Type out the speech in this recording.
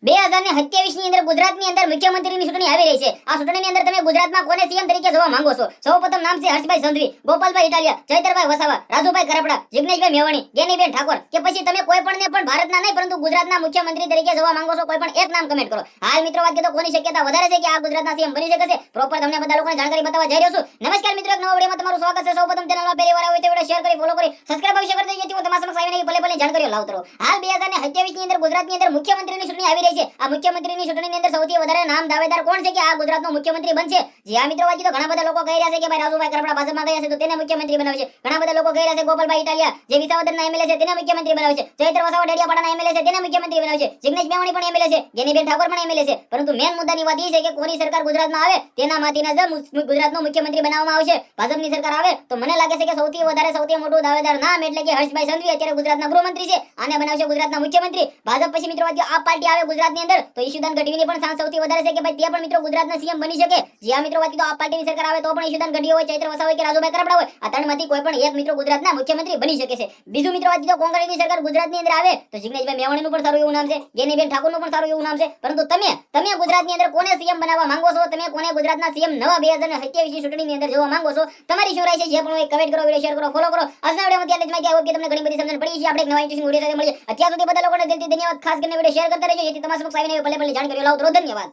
2027 ની અંદર ગુજરાતની અંદર મુખ્યમંત્રીની ચૂંટણી આવી રહી છે। આ ચૂંટણીની અંદર તમે ગુજરાતમાં કોને સીએમ તરીકે જોવા માંગો છો? સૌપ્રથમ નામ છે હર્ષભાઈ સંઘવી, ગોપાલભાઈ ઇટાલિયા, ચૈતરભાઈ વસાવા, રાજુભાઈ કરપડા, જિગ્નેશભાઈ મેવાણી, ગેનીબેન ઠાકોર, કે પછી તમે કોઈ પણ ને પણ ભારતના નહીં પરંતુ ગુજરાતના મુખ્યમંત્રી તરીકે જોવા માંગો છો? કોઈ પણ એક નામ કમેન્ટ કરો। હાલ મિત્રો વાત કરીએ તો કોની શક્યતા વધારે છે કે આ ગુજરાતના સીએમ બની શકે છે? પ્રોપર તમને બધા લોકોને જાણકારી બતાવવા જઈ રહ્યો છું। નમસ્કાર મિત્રો, એક નવા વિડિયોમાં તમારું સ્વાગત છે। સૌપ્રથમ ચેનલમાં પહેલી વાર આવે તો વિડિયો શેર કરી ફોલો કરી સબસ્ક્રાઇબ અવશ્ય કરી દેજો જેથી હું તમારા સમક્ષ આવીને ભલે જાણકારીઓ લાવતો રહું। હાલ 2027 ની અંદર ગુજરાતની અંદર મુખ્યમંત્રીની ચૂંટણી આવી રહી છે। આ મુખ્યમંત્રીની ચૂંટણીની અંદર સૌથી વધારે નામ દાવેદાર કોણ છે કે આ ગુજરાતનો મુખ્યમંત્રી બનશે? જે આ મિત્રો વાત તો ઘણા બધા લોકો કહી રહ્યા છે કે ભાઈ રાજુભાઈ કરપડા ભાજપમાં ગયા છે તો તેને મુખ્યમંત્રી બનાવશે। ઘણા બધા લોકો કહી રહ્યા છે ગોપાલભાઈ ઇટાલિયા જે વિસાવદરના એમએલએ છે તેને મુખ્યમંત્રી બનાવશે। ચૈત્ર વસાવા ડેડિયાપાડાના એમએલએ છે તેને મુખ્યમંત્રી બનાવશે। જિગ્નેશ મેવાણી પણ એમએલએ છે, ગેનીબેન ઠાકોર પણ એમએલએ છે। પરંતુ મેન મુદ્દાની વાત એ છે કે કોની સરકાર ગુજરાતમાં આવે તેનામાંથી જ ગુજરાતનો મુખ્યમંત્રી બનાવવામાં આવશે। ભાજપની સરકાર આવે તો મને લાગે છે કે સૌથી મોટું દાવેદાર નામ એટલે કે હર્ષભાઈ સંઘવી અત્યારે ગુજરાતના ગૃહમંત્રી છે, આને બનાવશે ગુજરાતના મુખ્યમંત્રી। ભાજપ પછી મિત્રો વાત આ પાર્ટી આવે ગુજરાતની અંદર તો ઈશુદાન ગઢવીની પણ સાંસ સૌથી વધારે છે કે ભાઈ તે પણ મિત્રો ગુજરાતના સીએમ બની શકે। જે આ મિત્રો વાત તો આ પાર્ટીની સરકાર આવે તો પણ ઈશુદાન ગઢવી હોય, ચૈત્ર વસાવા હોય કે રાજુભાઈ કરપડા હોય, આ ત્રણમાંથી કોઈ પણ એક મિત્રો ગુજરાતના મુખ્યમંત્રી બની શકે છે। બીજું મિત્રો વાત તો કોંગ્રેસની સરકાર ગુજરાતની અંદર આવે તો જિગ્નેશભાઈ મેવાણીનું પણ સારું એવું નામ છે, ગેનીબેન ઠાકોરનું પણ સારું એવું નામ છે। પરંતુ તમે ગુજરાતની અંદર કોને સીએમ બનાવવા માંગો છો? તમે કોને ગુજરાતના સીએમ નવા 2027 ની ચૂંટણીની અંદર જોવા માંગો છો? તમારી શું રાય છે? જે પણ કમેન્ટ કરો, વિડિયો શેર કરો, ફોલો કરો। આજના વિડિયોમાં ત્યાં જ માહિતી આવી કે તમને ઘણી બધી સમજણ પડી છે। આપણે એક નવા ઇન્ટરેસ્ટિંગ વિડિયો સાથે મળીએ। અત્યાર સુધી બધા લોકોને દિલથી ધન્યવાદ। ખાસ કરીને વિડિયો શેર કરતા રહેજો જેથી તમારા સમક્ષ આવીને ભલે જાણકારી લાવતો રહો। ધન્યવાદ।